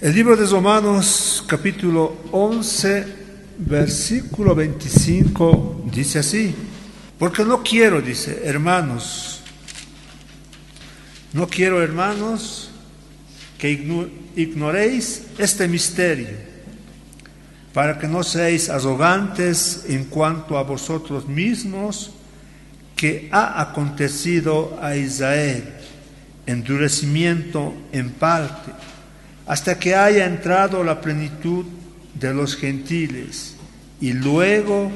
El libro de Romanos, capítulo 11, versículo 25, dice así: porque no quiero, dice, hermanos, que ignoréis este misterio, para que no seáis arrogantes en cuanto a vosotros mismos, que ha acontecido a Israel endurecimiento en parte, hasta que haya entrado la plenitud de los gentiles, y luego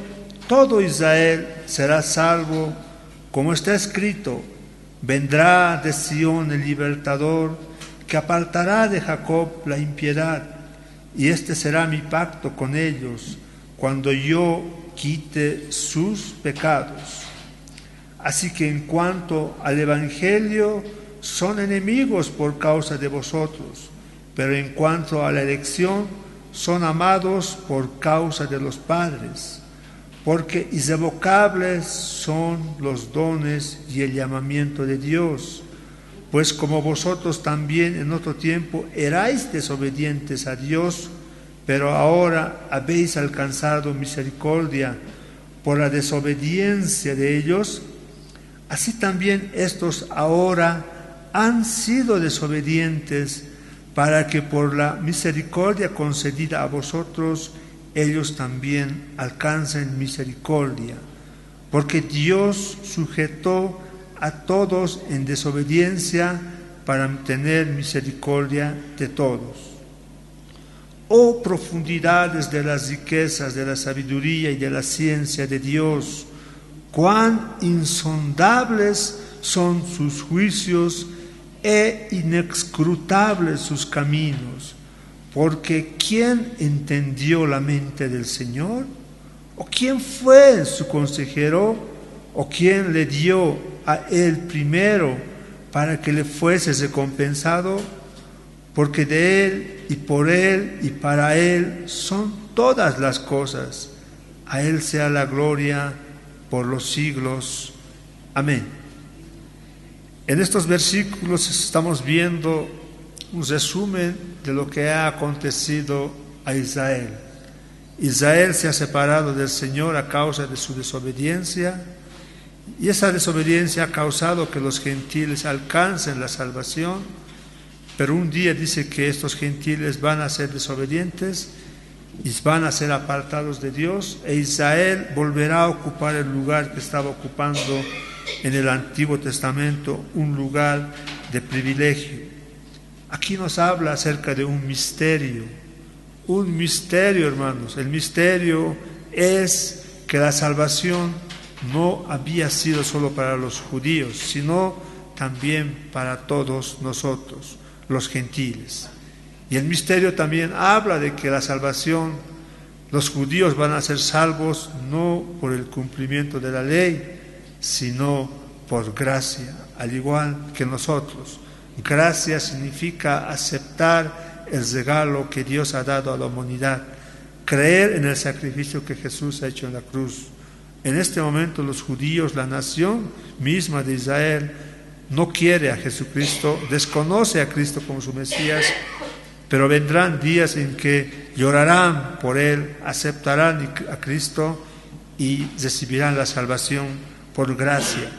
todo Israel será salvo, como está escrito: vendrá de Sión el libertador, que apartará de Jacob la impiedad, y este será mi pacto con ellos, cuando yo quite sus pecados. Así que en cuanto al Evangelio, son enemigos por causa de vosotros, pero en cuanto a la elección, son amados por causa de los padres, porque irrevocables son los dones y el llamamiento de Dios. Pues como vosotros también en otro tiempo erais desobedientes a Dios, pero ahora habéis alcanzado misericordia por la desobediencia de ellos, así también estos ahora han sido desobedientes, para que por la misericordia concedida a vosotros, ellos también alcancen misericordia. Porque Dios sujetó a todos en desobediencia para tener misericordia de todos. Oh profundidades de las riquezas, de la sabiduría y de la ciencia de Dios, cuán insondables son sus juicios e inescrutables sus caminos. Porque ¿quién entendió la mente del Señor? ¿O quién fue su consejero? ¿O quién le dio a él primero para que le fuese recompensado? Porque de él y para él son todas las cosas. A él sea la gloria por los siglos. Amén. En estos versículos estamos viendo un resumen de lo que ha acontecido a Israel. Israel se ha separado del Señor a causa de su desobediencia, y esa desobediencia ha causado que los gentiles alcancen la salvación, pero un día dice que estos gentiles van a ser desobedientes y van a ser apartados de Dios, e Israel volverá a ocupar el lugar que estaba ocupando en el Antiguo Testamento, un lugar de privilegio. Aquí nos habla acerca de un misterio, hermanos. El misterio es que la salvación no había sido solo para los judíos, sino también para todos nosotros, los gentiles. Y el misterio también habla de que la salvación, los judíos van a ser salvos no por el cumplimiento de la ley, sino por gracia, al igual que nosotros. Gracia significa aceptar el regalo que Dios ha dado a la humanidad, creer en el sacrificio que Jesús ha hecho en la cruz. En este momento los judíos, la nación misma de Israel, no quiere a Jesucristo, desconoce a Cristo como su Mesías, pero vendrán días en que llorarán por Él, aceptarán a Cristo y recibirán la salvación por gracia.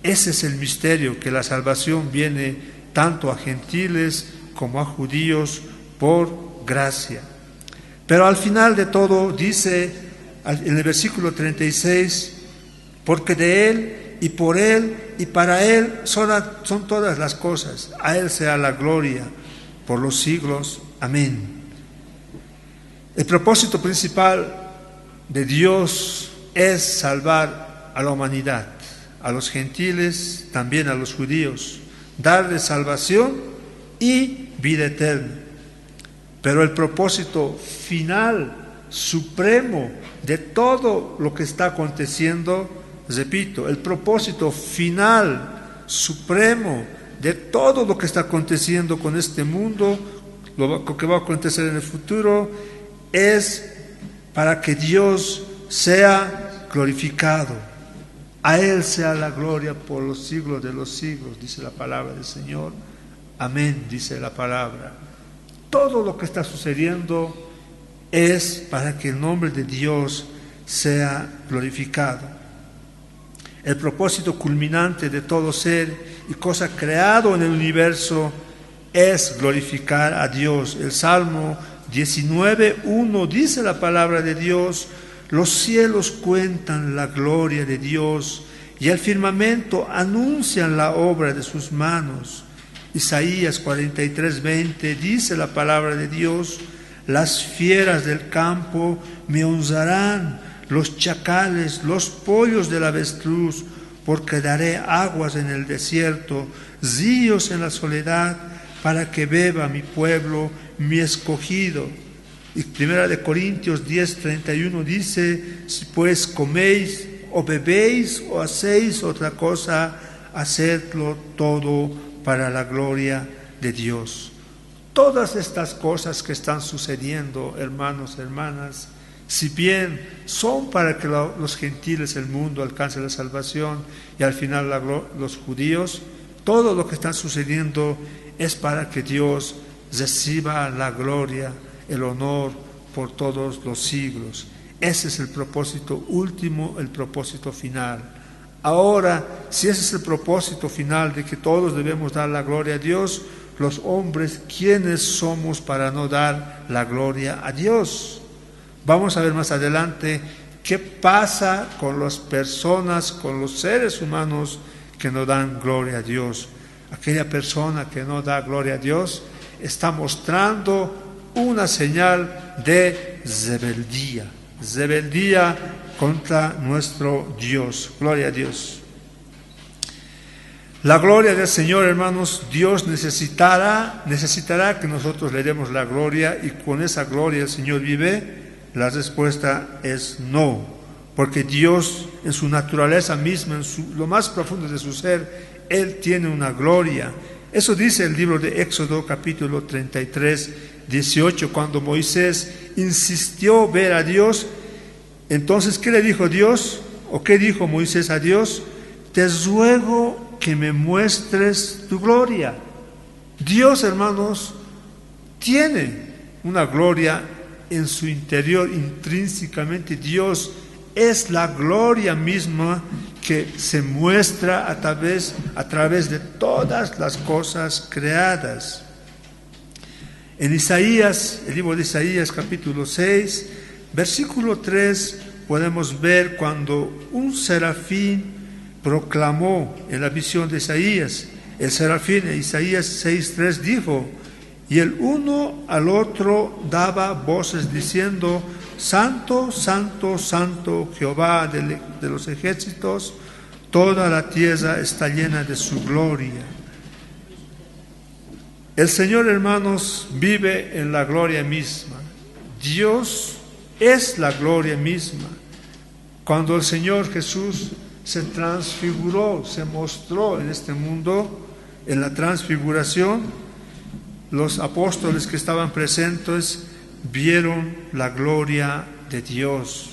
Ese es el misterio, que la salvación viene tanto a gentiles como a judíos por gracia. Pero al final de todo dice en el versículo 36, porque de Él y por Él y para Él son todas las cosas. A Él sea la gloria por los siglos. Amén. El propósito principal de Dios es salvar a la humanidad, a los gentiles, también a los judíos, darles salvación y vida eterna. Pero el propósito final, supremo de todo lo que está aconteciendo, repito, el propósito final, supremo de todo lo que está aconteciendo con este mundo, lo que va a acontecer en el futuro, es para que Dios sea glorificado. A Él sea la gloria por los siglos de los siglos, dice la palabra del Señor. Amén, dice la palabra. todo lo que está sucediendo es para que el nombre de Dios sea glorificado. El propósito culminante de todo ser y cosa creado en el universo es glorificar a Dios. El Salmo 19:1 dice la palabra de Dios: los cielos cuentan la gloria de Dios y el firmamento anuncian la obra de sus manos. Isaías 43:20 dice la palabra de Dios: las fieras del campo me honrarán, los chacales, los pollos del avestruz, porque daré aguas en el desierto, ríos en la soledad, para que beba mi pueblo, mi escogido. Y 1 Corintios 10:31 dice: si pues coméis o bebéis o hacéis otra cosa, hacedlo todo para la gloria de Dios. Todas estas cosas que están sucediendo, hermanos, hermanas, si bien son para que los gentiles, el mundo, alcance la salvación y al final los judíos, todo lo que está sucediendo es para que Dios reciba la gloria, el honor por todos los siglos. Ese es el propósito último, el propósito final. Ahora, si ese es el propósito final de que todos debemos dar la gloria a Dios, los hombres, ¿quiénes somos para no dar la gloria a Dios? Vamos a ver más adelante qué pasa con las personas, con los seres humanos que no dan gloria a Dios. Aquella persona que no da gloria a Dios está mostrando una señal de rebeldía contra nuestro Dios. Gloria a Dios. La gloria del Señor, hermanos, Dios necesitará que nosotros le demos la gloria, y con esa gloria el Señor vive. La respuesta es no, porque Dios en su naturaleza misma, en lo más profundo de su ser, Él tiene una gloria. Eso dice el libro de Éxodo capítulo 33, 18, cuando Moisés insistió ver a Dios. Entonces, ¿qué le dijo Dios? ¿O qué dijo Moisés a Dios? Te ruego que me muestres tu gloria. Dios, hermanos, tiene una gloria en su interior, intrínsecamente. Dios es la gloria misma que se muestra a través de todas las cosas creadas. En Isaías, el libro de Isaías capítulo 6, versículo 3, podemos ver cuando un serafín proclamó en la visión de Isaías. El serafín en Isaías 6:3 dijo: y el uno al otro daba voces diciendo: Santo, Santo, Santo, Jehová de los ejércitos, toda la tierra está llena de su gloria. El Señor, hermanos, vive en la gloria misma. Dios es la gloria misma. Cuando el Señor Jesús se transfiguró, se mostró en este mundo, en la transfiguración, los apóstoles que estaban presentes vieron la gloria de Dios.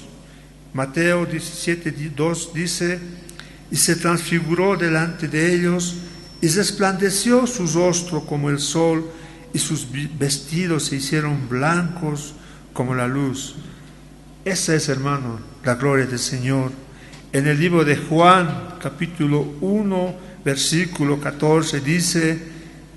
Mateo 17:2 dice: y se transfiguró delante de ellos, y resplandeció su rostro como el sol, y sus vestidos se hicieron blancos como la luz. Esa es, hermano, la gloria del Señor. En el libro de Juan, capítulo 1, versículo 14, dice: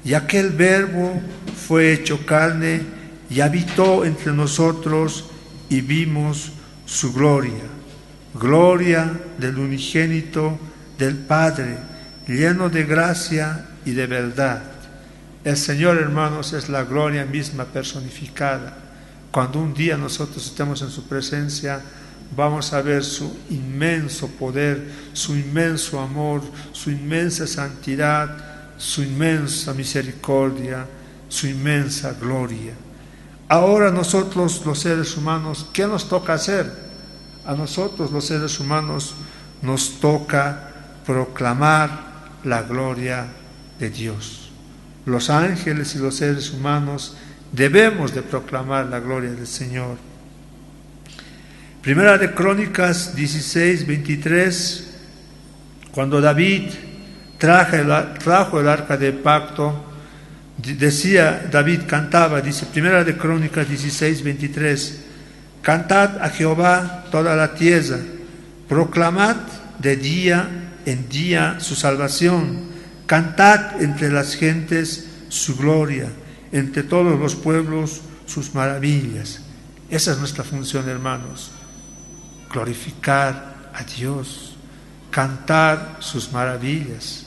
y aquel verbo fue hecho carne y habitó entre nosotros, y vimos su gloria, gloria del unigénito del Padre, lleno de gracia y de verdad. El Señor, hermanos, es la gloria misma personificada. Cuando un día nosotros estemos en su presencia, vamos a ver su inmenso poder, su inmenso amor, su inmensa santidad, su inmensa misericordia, su inmensa gloria. Ahora nosotros los seres humanos, ¿qué nos toca hacer? A nosotros los seres humanos nos toca proclamar la gloria de Dios. Los ángeles y los seres humanos debemos de proclamar la gloria del Señor. Primera de Crónicas 16:23, cuando David trajo el arca del pacto, Decía David, cantaba, dice Primera de Crónicas 16:23, cantad a Jehová toda la tierra, proclamad de día en día su salvación, cantad entre las gentes su gloria, entre todos los pueblos sus maravillas. Esa es nuestra función, hermanos, glorificar a Dios, cantar sus maravillas.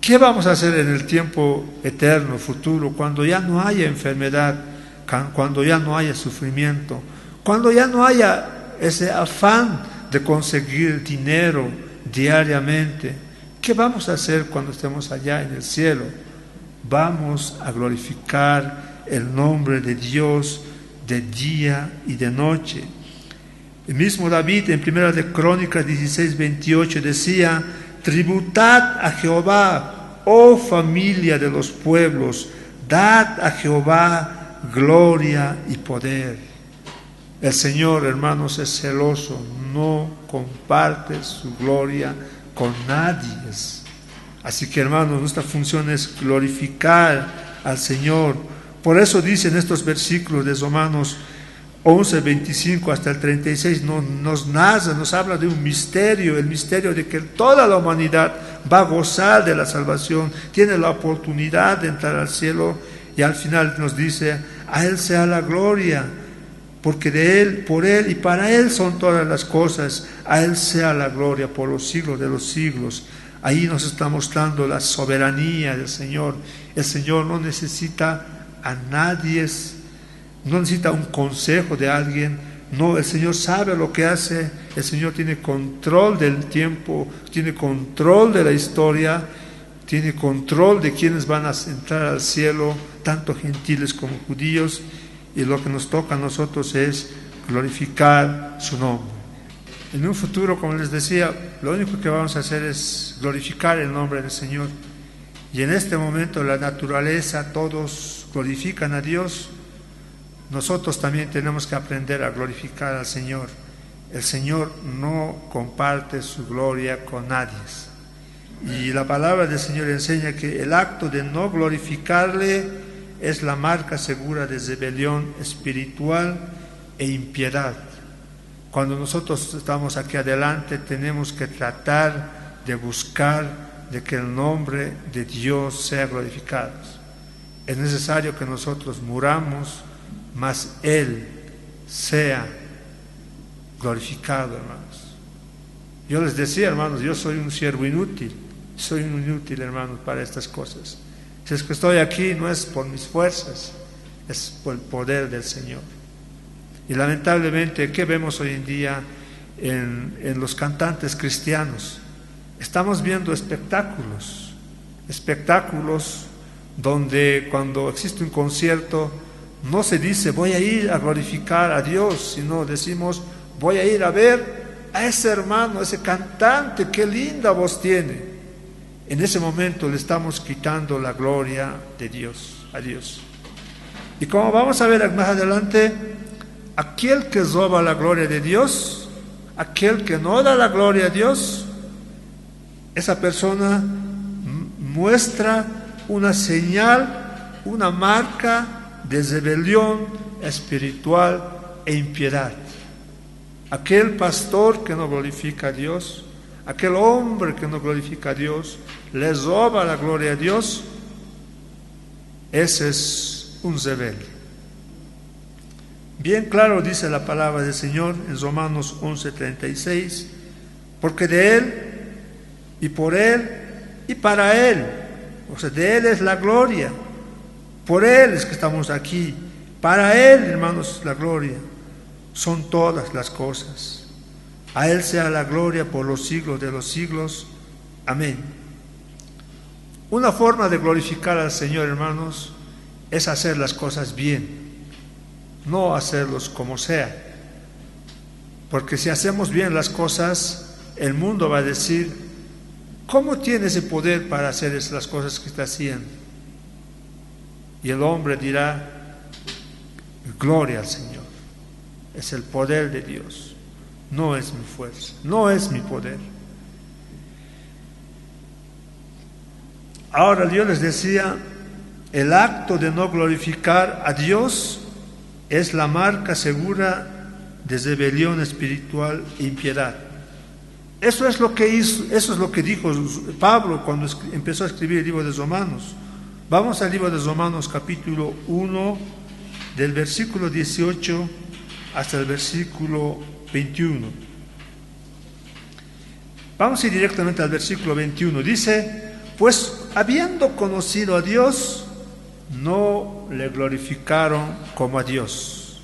¿Qué vamos a hacer en el tiempo eterno, futuro, cuando ya no haya enfermedad, cuando ya no haya sufrimiento, cuando ya no haya ese afán de conseguir dinero diariamente? ¿Qué vamos a hacer cuando estemos allá en el cielo? Vamos a glorificar el nombre de Dios de día y de noche. El mismo David en Primera de Crónicas 16:28 decía, tributad a Jehová, oh familia de los pueblos, dad a Jehová gloria y poder. El Señor, hermanos, es celoso, no comparte su gloria con nadie. Así que, hermanos, nuestra función es glorificar al Señor. Por eso dicen estos versículos de Romanos 11:25 hasta el 36, nos habla de un misterio, el misterio de que toda la humanidad va a gozar de la salvación, tiene la oportunidad de entrar al cielo, y al final nos dice, a Él sea la gloria, porque de Él, por Él y para Él son todas las cosas, a Él sea la gloria por los siglos de los siglos. Ahí nos está mostrando la soberanía del Señor. El Señor no necesita a nadie, no necesita un consejo de alguien. No, el Señor sabe lo que hace. El Señor tiene control del tiempo, tiene control de la historia, tiene control de quienes van a entrar al cielo, tanto gentiles como judíos. Y lo que nos toca a nosotros es glorificar su nombre. En un futuro, como les decía, lo único que vamos a hacer es glorificar el nombre del Señor. Y en este momento la naturaleza, todos glorifican a Dios. Nosotros también tenemos que aprender a glorificar al Señor. El Señor no comparte su gloria con nadie. Y la palabra del Señor enseña que el acto de no glorificarle es la marca segura de rebelión espiritual e impiedad. Cuando nosotros estamos aquí adelante, tenemos que tratar de buscar de que el nombre de Dios sea glorificado. Es necesario que nosotros muramos, mas Él sea glorificado, hermanos. Yo les decía, hermanos, yo soy un siervo inútil, hermanos, para estas cosas. Si es que estoy aquí, no es por mis fuerzas, es por el poder del Señor. Y lamentablemente, ¿qué vemos hoy en día en los cantantes cristianos? Estamos viendo espectáculos donde cuando existe un concierto no se dice voy a ir a glorificar a Dios, sino decimos voy a ir a ver a ese hermano, a ese cantante, qué linda voz tiene. En ese momento le estamos quitando la gloria de Dios, a Dios. Y como vamos a ver más adelante, aquel que roba la gloria de Dios, aquel que no da la gloria a Dios, esa persona muestra una señal, una marca de rebelión espiritual e impiedad. Aquel pastor que no glorifica a Dios, aquel hombre que no glorifica a Dios, le roba la gloria a Dios, ese es un rebelde. Bien claro dice la palabra del Señor en Romanos 11:36, porque de Él y por Él y para Él, o sea, de Él es la gloria, por Él es que estamos aquí, para Él, hermanos, la gloria, son todas las cosas. A Él sea la gloria por los siglos de los siglos. Amén. Una forma de glorificar al Señor, hermanos, es hacer las cosas bien, no hacerlos como sea. Porque si hacemos bien las cosas, el mundo va a decir, ¿cómo tiene ese poder para hacer las cosas que está haciendo? Y el hombre dirá, gloria al Señor. Es el poder de Dios. No es mi fuerza, no es mi poder. Ahora yo les decía, el acto de no glorificar a Dios es la marca segura de rebelión espiritual e impiedad. Eso es lo que hizo, eso es lo que dijo Pablo cuando empezó a escribir el libro de Romanos. Vamos al libro de Romanos capítulo 1, del versículo 18 hasta el versículo 21. Vamos a ir directamente al versículo 21. Dice: pues habiendo conocido a Dios, no le glorificaron como a Dios.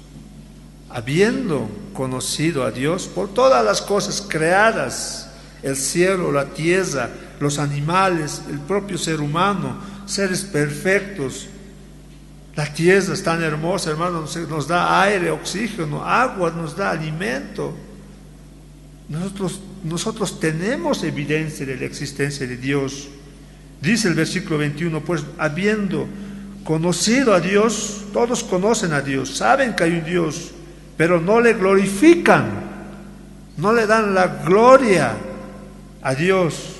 Habiendo conocido a Dios por todas las cosas creadas, el cielo, la tierra, los animales, el propio ser humano, seres perfectos. La tierra es tan hermosa, hermano, nos da aire, oxígeno, agua, nos da alimento. Nosotros tenemos evidencia de la existencia de Dios. Dice el versículo 21, pues habiendo conocido a Dios, todos conocen a Dios, saben que hay un Dios, pero no le glorifican, no le dan la gloria a Dios.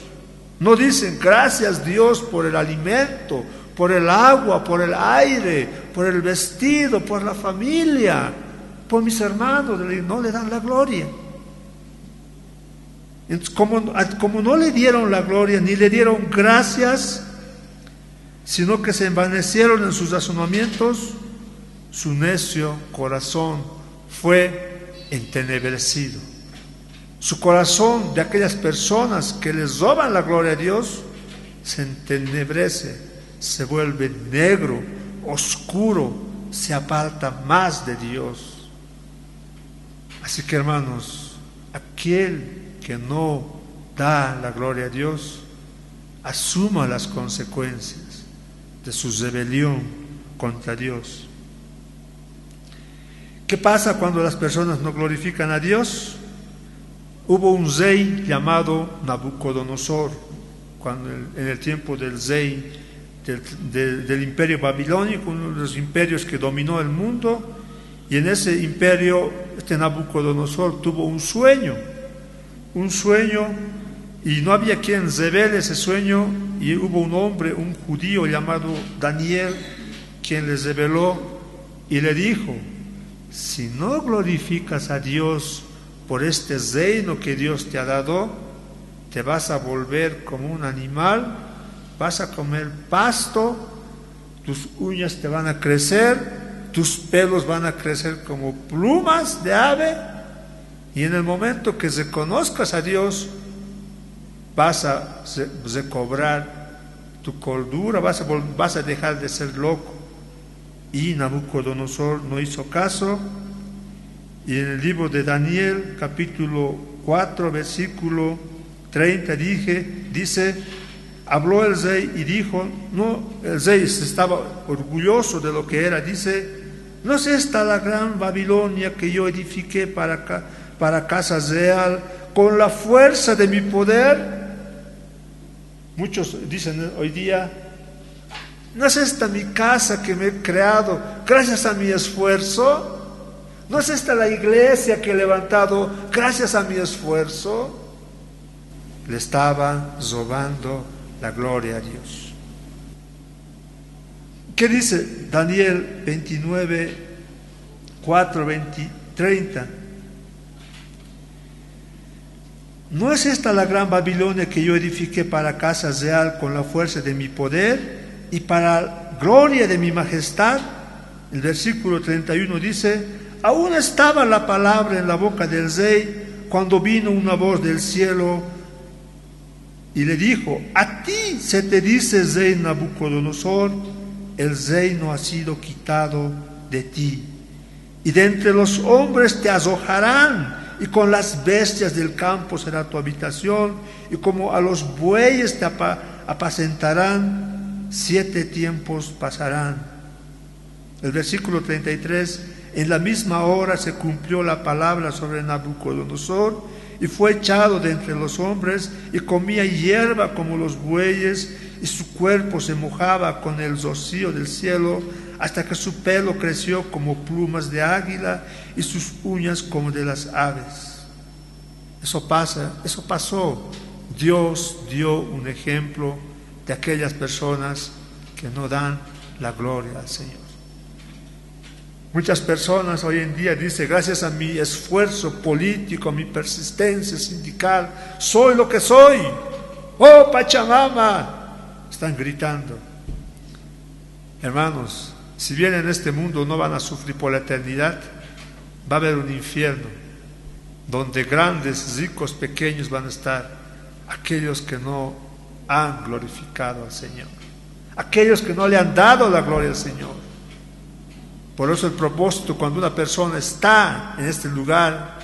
No dicen gracias Dios por el alimento, por el agua, por el aire, por el vestido, por la familia, por mis hermanos, no le dan la gloria. Entonces, como no le dieron la gloria ni le dieron gracias, sino que se envanecieron en sus razonamientos, su necio corazón fue entenebrecido. Su corazón de aquellas personas que les roban la gloria a Dios se entenebrece, se vuelve negro, oscuro, se aparta más de Dios. Así que, hermanos, aquel que no da la gloria a Dios, asuma las consecuencias de su rebelión contra Dios. ¿Qué pasa cuando las personas no glorifican a Dios? Hubo un rey llamado Nabucodonosor, en el tiempo del rey del imperio babilónico, uno de los imperios que dominó el mundo, y en ese imperio este Nabucodonosor tuvo un sueño, y no había quien revele ese sueño, y hubo un hombre, un judío llamado Daniel, quien le reveló y le dijo: si no glorificas a Dios por este reino que Dios te ha dado, te vas a volver como un animal, vas a comer pasto, tus uñas te van a crecer, tus pelos van a crecer como plumas de ave, y en el momento que reconozcas a Dios, vas a recobrar tu cordura, vas a dejar de ser loco. Y Nabucodonosor no hizo caso, y en el libro de Daniel, capítulo 4, versículo 30, dice, habló el rey y dijo, no, el rey estaba orgulloso de lo que era, dice, ¿no es esta la gran Babilonia que yo edifiqué para casa real con la fuerza de mi poder? Muchos dicen hoy día, ¿no es esta mi casa que me he creado gracias a mi esfuerzo? ¿No es esta la iglesia que he levantado gracias a mi esfuerzo? Le estaba robando la gloria a Dios. ¿Qué dice Daniel 29, 4, 30? ¿No es esta la gran Babilonia que yo edifiqué para casa real con la fuerza de mi poder y para gloria de mi majestad? El versículo 31 dice, aún estaba la palabra en la boca del rey cuando vino una voz del cielo y le dijo, a ti se te dice, rey Nabucodonosor, el reino ha sido quitado de ti, y de entre los hombres te arrojarán, y con las bestias del campo será tu habitación, y como a los bueyes te apacentarán, 7 tiempos pasarán. El versículo 33, en la misma hora se cumplió la palabra sobre Nabucodonosor, y fue echado de entre los hombres, y comía hierba como los bueyes, y su cuerpo se mojaba con el rocío del cielo, hasta que su pelo creció como plumas de águila, y sus uñas como de las aves. Eso pasó. Dios dio un ejemplo de aquellas personas que no dan la gloria al Señor. Muchas personas hoy en día dicen, gracias a mi esfuerzo político, a mi persistencia sindical, soy lo que soy. ¡Oh, Pachamama! Están gritando. Hermanos, si bien en este mundo no van a sufrir por la eternidad, va a haber un infierno donde grandes, ricos, pequeños van a estar, aquellos que no han glorificado al Señor, aquellos que no le han dado la gloria al Señor. Por eso el propósito cuando una persona está en este lugar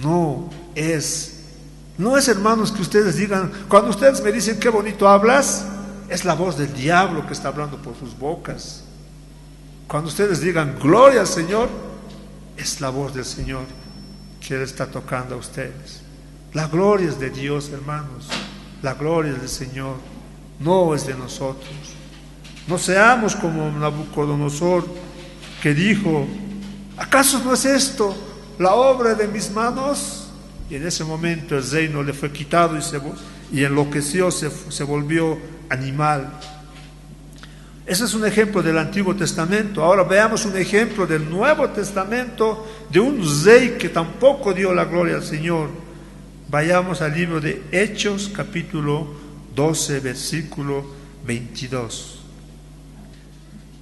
no es, hermanos, que ustedes digan, cuando ustedes me dicen qué bonito hablas, es la voz del diablo que está hablando por sus bocas. Cuando ustedes digan gloria al Señor, es la voz del Señor que Él está tocando a ustedes. La gloria es de Dios, hermanos. La gloria es del Señor, no es de nosotros. No seamos como Nabucodonosor, que dijo, ¿acaso no es esto la obra de mis manos? Y en ese momento el reino le fue quitado y enloqueció, se volvió animal. Ese es un ejemplo del Antiguo Testamento. Ahora veamos un ejemplo del Nuevo Testamento de un rey que tampoco dio la gloria al Señor. Vayamos al libro de Hechos, capítulo 12, versículo 22.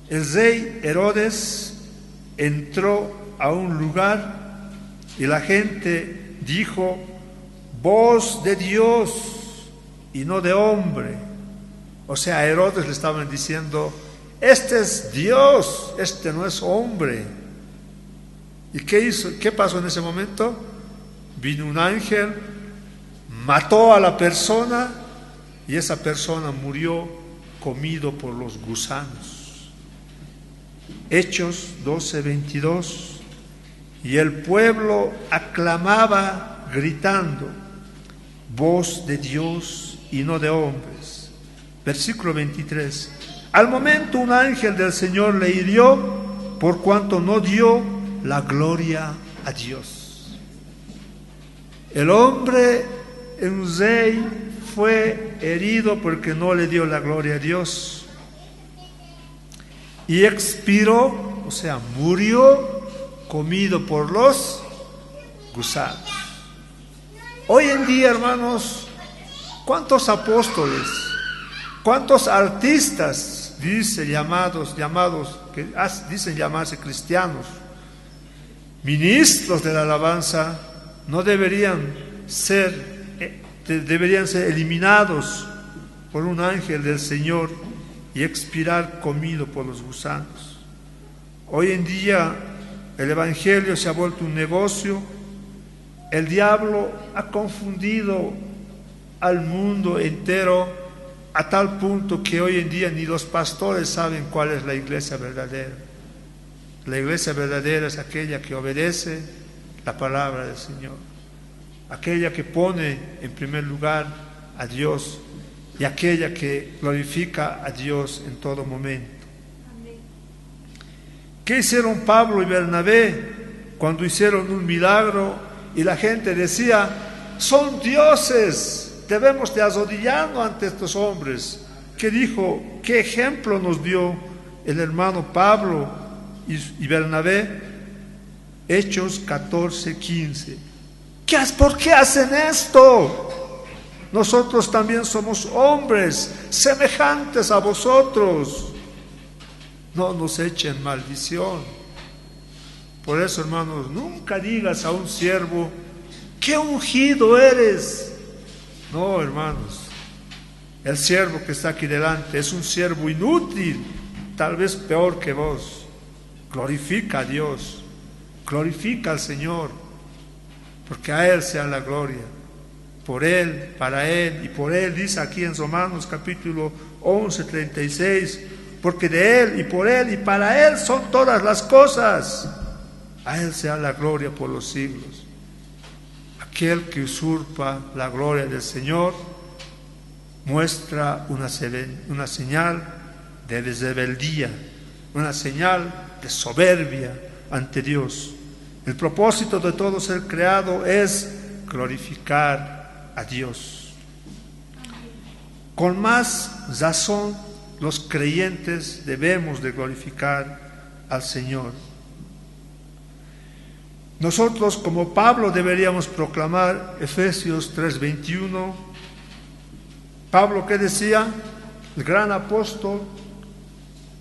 El rey Herodes entró a un lugar y la gente dijo, voz de Dios y no de hombre. O sea, a Herodes le estaban diciendo, este es Dios, este no es hombre. ¿Y qué hizo? ¿Qué pasó en ese momento? Vino un ángel, mató a la persona y esa persona murió comido por los gusanos. Hechos 12, 22. Y el pueblo aclamaba gritando, voz de Dios y no de hombres. Versículo 23. Al momento un ángel del Señor le hirió por cuanto no dio la gloria a Dios. El hombre, el rey, fue herido porque no le dio la gloria a Dios. Y expiró, o sea, murió comido por los gusanos. Hoy en día, hermanos, ¿cuántos apóstoles, cuántos artistas dicen que dicen llamarse cristianos, ministros de la alabanza, no deberían ser eliminados por un ángel del Señor y expirar comido por los gusanos? Hoy en día el evangelio se ha vuelto un negocio. El diablo ha confundido al mundo entero a tal punto que hoy en día ni los pastores saben cuál es la iglesia verdadera. La iglesia verdadera es aquella que obedece la palabra del Señor, aquella que pone en primer lugar a Dios y aquella que glorifica a Dios en todo momento. ¿Qué hicieron Pablo y Bernabé cuando hicieron un milagro y la gente decía, son dioses, debemos de arrodillarnos ante estos hombres? ¿Qué dijo? ¿Qué ejemplo nos dio el hermano Pablo y Bernabé? Hechos 14, 15. ¿Por qué hacen esto? Nosotros también somos hombres semejantes a vosotros. No nos echen maldición. Por eso, hermanos, nunca digas a un siervo, ¡qué ungido eres! No, hermanos, el siervo que está aquí delante es un siervo inútil, tal vez peor que vos. Glorifica a Dios, glorifica al Señor, porque a Él sea la gloria. Por Él, para Él y por Él, dice aquí en Romanos capítulo 11, 36, porque de Él y por Él y para Él son todas las cosas. A Él sea la gloria por los siglos. Aquel que usurpa la gloria del Señor muestra una señal de rebeldía, una señal de soberbia ante Dios. El propósito de todo ser creado es glorificar a Dios. Con más razón los creyentes debemos de glorificar al Señor. Nosotros, como Pablo, deberíamos proclamar Efesios 3:21. Pablo, ¿qué decía? El gran apóstol,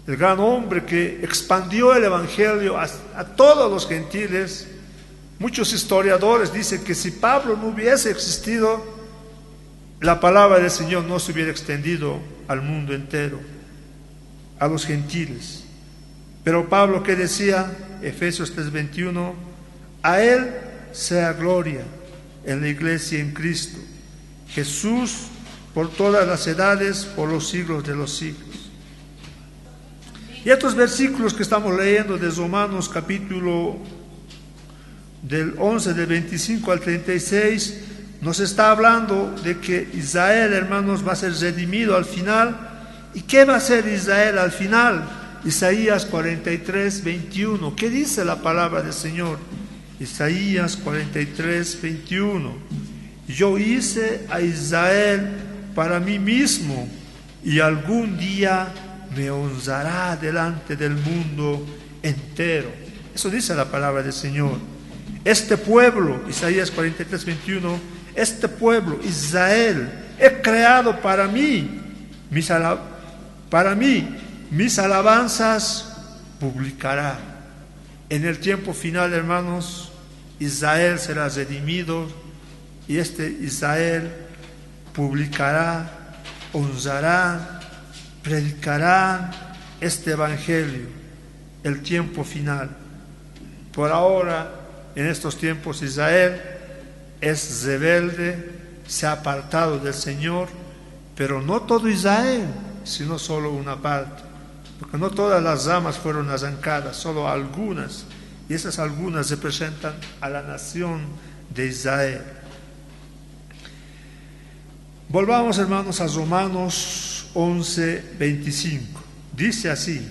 el gran hombre que expandió el Evangelio a todos los gentiles. Muchos historiadores dicen que si Pablo no hubiese existido, la palabra del Señor no se hubiera extendido al mundo entero, a los gentiles. Pero Pablo, ¿qué decía? Efesios 3:21, a Él sea gloria en la iglesia en Cristo, Jesús, por todas las edades, por los siglos de los siglos. Y estos versículos que estamos leyendo de Romanos capítulo del 11, del 25 al 36, nos está hablando de que Israel, hermanos, va a ser redimido al final. ¿Y qué va a ser Israel al final? Isaías 43:21. ¿Qué dice la palabra del Señor? Isaías 43:21. Yo hice a Israel para mí mismo y algún día me honrará delante del mundo entero. Eso dice la palabra del Señor. Este pueblo, Isaías 43:21, este pueblo, Israel, he creado para mí, mis alabanzas publicará. En el tiempo final, hermanos, Israel será redimido y este Israel publicará, honrará, predicará este evangelio, el tiempo final. Por ahora, en estos tiempos, Israel es rebelde, se ha apartado del Señor, pero no todo Israel, sino solo una parte, porque no todas las ramas fueron arrancadas, solo algunas, y esas algunas representan a la nación de Israel. Volvamos, hermanos, a Romanos 11:25. Dice así: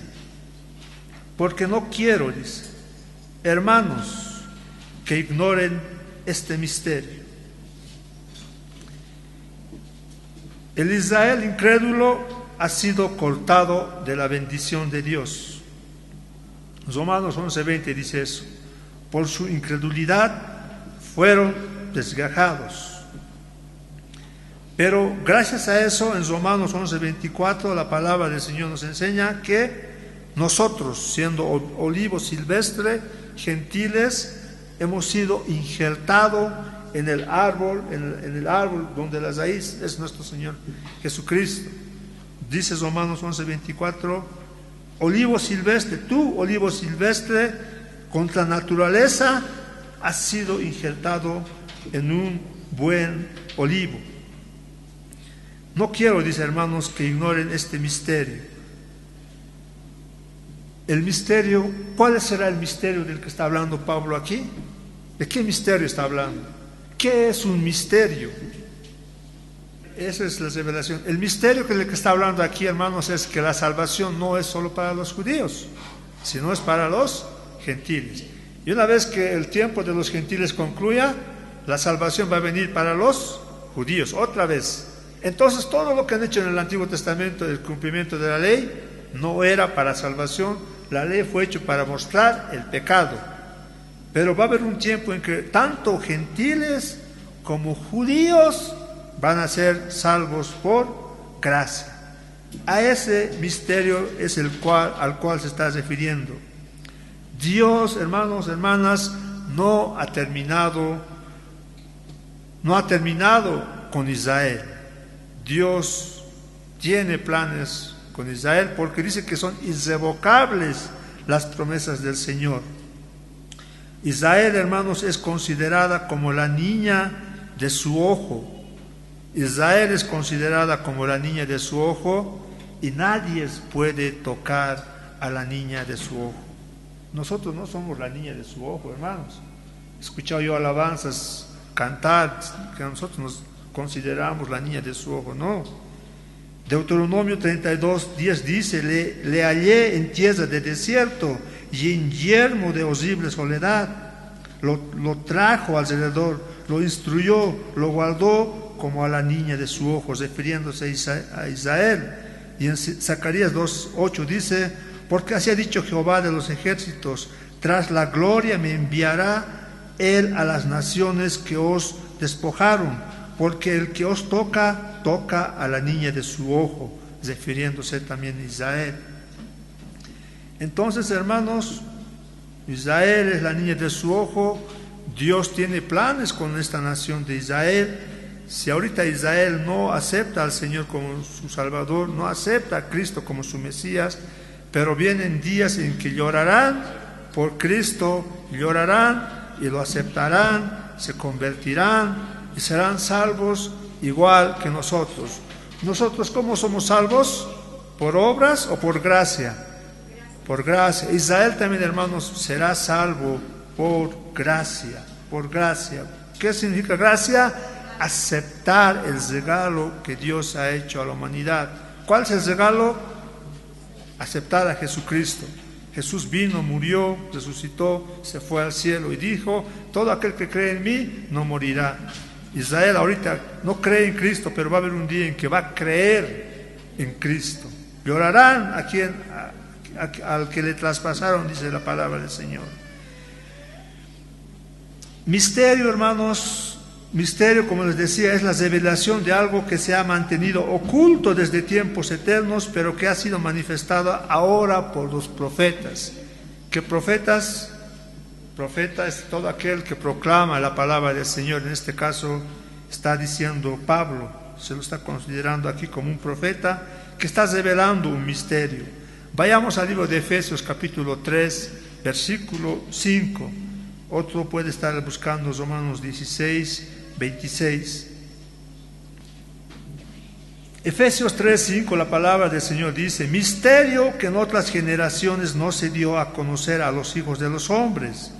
porque no quiero, dice, hermanos, que ignoren este misterio. El Israel incrédulo ha sido cortado de la bendición de Dios. Romanos 11:20 dice eso. Por su incredulidad fueron desgajados. Pero gracias a eso, en Romanos 11:24, la palabra del Señor nos enseña que nosotros, siendo olivo silvestre, gentiles, hemos sido injertados en el árbol, en el árbol donde la raíz es nuestro Señor Jesucristo. Dice Romanos 11:24, olivo silvestre, tú, olivo silvestre, contra naturaleza, has sido injertado en un buen olivo. No quiero, dice, hermanos, que ignoren este misterio. El misterio, ¿cuál será el misterio del que está hablando Pablo aquí? ¿De qué misterio está hablando? ¿Qué es un misterio? Esa es la revelación. El misterio del que está hablando aquí, hermanos, es que la salvación no es solo para los judíos, sino es para los gentiles. Y una vez que el tiempo de los gentiles concluya, la salvación va a venir para los judíos, otra vez. Entonces, todo lo que han hecho en el Antiguo Testamento, el cumplimiento de la ley, no era para salvación. La ley fue hecha para mostrar el pecado. Pero va a haber un tiempo en que tanto gentiles como judíos van a ser salvos por gracia. A ese misterio es al cual se está refiriendo. Dios, hermanos, hermanas, no ha terminado con Israel. Dios tiene planes con Israel porque dice que son irrevocables las promesas del Señor. Israel, hermanos, es considerada como la niña de su ojo. Israel es considerada como la niña de su ojo y nadie puede tocar a la niña de su ojo. Nosotros no somos la niña de su ojo, hermanos. He escuchado yo alabanzas cantar que nosotros nos consideramos la niña de su ojo, no. Deuteronomio 32:10 dice: le hallé en tierra de desierto y en yermo de horrible soledad. Lo trajo alrededor, lo instruyó, lo guardó como a la niña de su ojo, refiriéndose a Israel. Y en Zacarías 2:8 dice, porque así ha dicho Jehová de los ejércitos, tras la gloria me enviará él a las naciones que os despojaron, porque el que os toca, toca a la niña de su ojo, refiriéndose también a Israel. Entonces, hermanos, Israel es la niña de su ojo. Dios tiene planes con esta nación de Israel. Si ahorita Israel no acepta al Señor como su Salvador, no acepta a Cristo como su Mesías, pero vienen días en que llorarán por Cristo, llorarán y lo aceptarán, se convertirán y serán salvos igual que nosotros. ¿Nosotros cómo somos salvos? ¿Por obras o por gracia? Por gracia. Israel también, hermanos, será salvo por gracia, por gracia. ¿Qué significa gracia? Aceptar el regalo que Dios ha hecho a la humanidad. ¿Cuál es el regalo? Aceptar a Jesucristo. Jesús vino, murió, resucitó, se fue al cielo y dijo, todo aquel que cree en mí no morirá. Israel ahorita no cree en Cristo, pero va a haber un día en que va a creer en Cristo. Llorarán al que le traspasaron, dice la palabra del Señor. Misterio, hermanos, misterio, como les decía, es la revelación de algo que se ha mantenido oculto desde tiempos eternos, pero que ha sido manifestado ahora por los profetas. ¿Qué profetas? Profeta es todo aquel que proclama la palabra del Señor. En este caso está diciendo Pablo, se lo está considerando aquí como un profeta que está revelando un misterio. Vayamos al libro de Efesios capítulo 3, versículo 5. Otro puede estar buscando Romanos 16, 26. Efesios 3, 5, la palabra del Señor dice, misterio que en otras generaciones no se dio a conocer a los hijos de los hombres,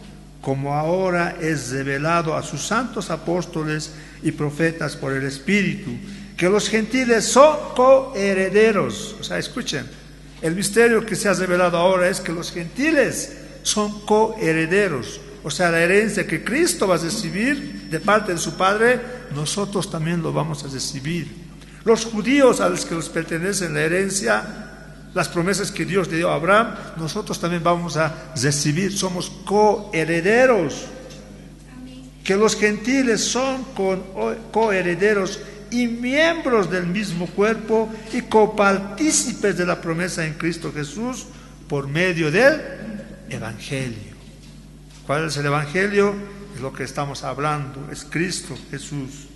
como ahora es revelado a sus santos apóstoles y profetas por el Espíritu, que los gentiles son coherederos. O sea, escuchen, el misterio que se ha revelado ahora es que los gentiles son coherederos. O sea, la herencia que Cristo va a recibir de parte de su Padre, nosotros también lo vamos a recibir. Los judíos a los que les pertenece la herencia, las promesas que Dios le dio a Abraham, nosotros también vamos a recibir, somos coherederos. Que los gentiles son coherederos y miembros del mismo cuerpo y copartícipes de la promesa en Cristo Jesús por medio del Evangelio. ¿Cuál es el Evangelio? Es lo que estamos hablando, es Cristo Jesús.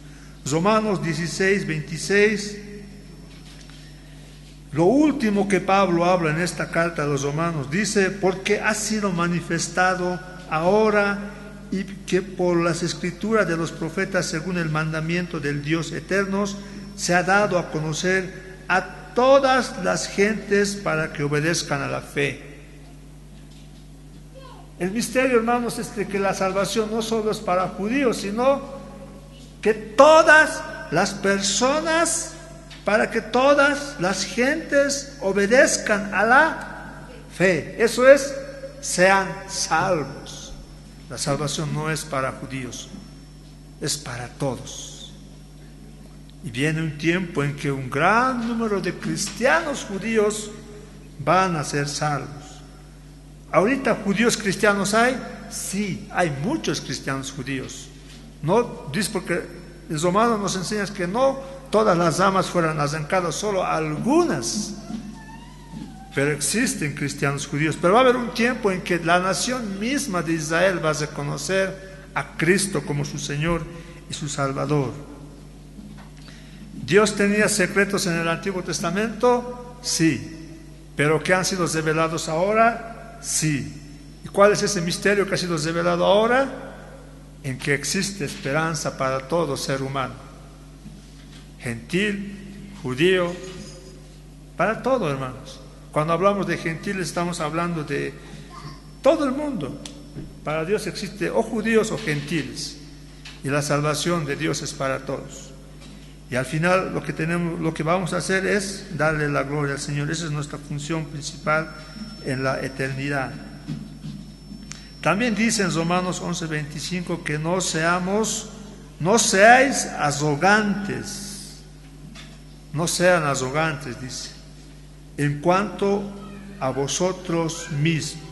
Romanos 16, 26. Lo último que Pablo habla en esta carta de los Romanos dice, porque ha sido manifestado ahora y que por las escrituras de los profetas según el mandamiento del Dios eterno se ha dado a conocer a todas las gentes para que obedezcan a la fe. El misterio, hermanos, es de que la salvación no solo es para judíos, sino que todas las personas, para que todas las gentes obedezcan a la fe. Eso es, sean salvos. La salvación no es para judíos, es para todos. Y viene un tiempo en que un gran número de cristianos judíos van a ser salvos. ¿Ahorita judíos cristianos hay? Sí, hay muchos cristianos judíos. No dice, porque el romano nos enseña que no todas las ramas fueran arrancadas, solo algunas. Pero existen cristianos judíos. Pero va a haber un tiempo en que la nación misma de Israel va a reconocer a Cristo como su Señor y su Salvador. ¿Dios tenía secretos en el Antiguo Testamento? Sí. ¿Pero que han sido revelados ahora? Sí. ¿Y cuál es ese misterio que ha sido revelado ahora? En que existe esperanza para todo ser humano. Gentil, judío, para todo, hermanos. Cuando hablamos de gentiles estamos hablando de todo el mundo. Para Dios existe o judíos o gentiles. Y la salvación de Dios es para todos. Y al final lo que vamos a hacer es darle la gloria al Señor. Esa es nuestra función principal en la eternidad. También dice en Romanos 11:25 que no seáis arrogantes. No sean arrogantes, dice. en cuanto a vosotros mismos.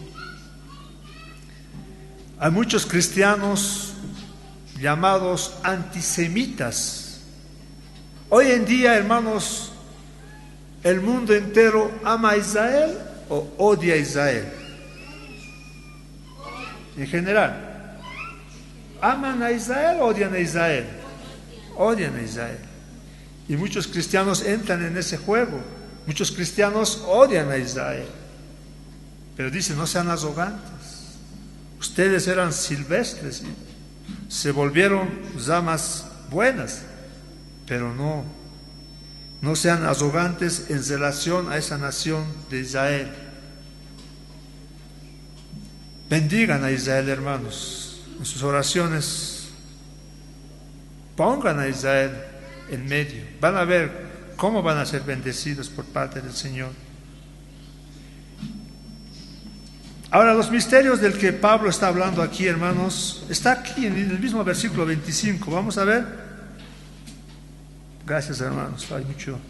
Hay muchos cristianos llamados antisemitas. Hoy en día, hermanos, el mundo entero ama a Israel o odia a Israel. En general, ¿aman a Israel o odian a Israel? Odian a Israel. Y muchos cristianos entran en ese juego. Muchos cristianos odian a Israel. Pero dicen, no sean arrogantes. Ustedes eran silvestres y se volvieron ramas buenas. Pero no sean arrogantes en relación a esa nación de Israel. Bendigan a Israel, hermanos, en sus oraciones. Pongan a Israel en medio. Van a ver cómo van a ser bendecidos por parte del Señor. Ahora, los misterios del que Pablo está hablando aquí, hermanos, está aquí en el mismo versículo 25. Vamos a ver. Gracias, hermanos. Hay mucho.